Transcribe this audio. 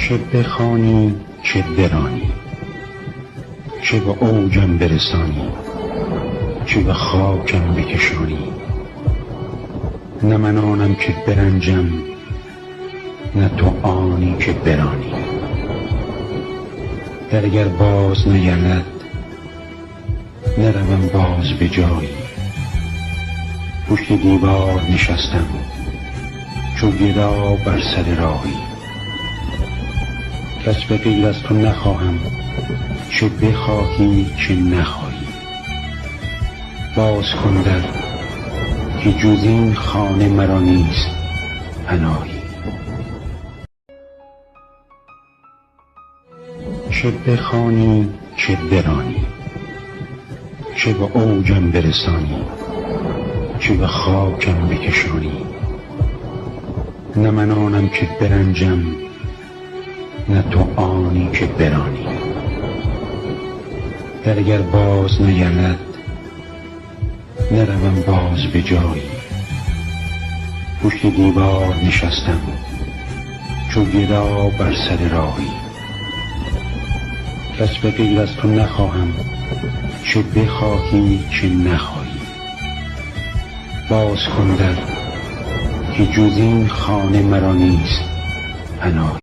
چه بخوانی چه برانی، چه به اوجم برسانی، چه به خاکم بکشانی. نه من آنم که برنجم، نه تو آنی که برانی. در اگر باز نگردد، نروم باز به جایی. پشت دیوار نشستم چو گدا بر سر راهی. کس به غیر از تو نخواهم، چه بخواهی چه نخواهی. باز کن در که جز این خانه مرا نیست پناهی. چه بخوانی چه برانی، چه به اوجم برسانی، چه به خاکم بکشانی. نه من آنم که برنجم، نه تو آنی که برانی. در اگر باز نگردد، نروم باز به جایی. پشت دیوار نشستم چو گدا بر سر راهی. کس به غیر از تو نخواهم، چه بخواهی چه نخواهی. باز کن در که جز این خانه مرا نیست پناهی.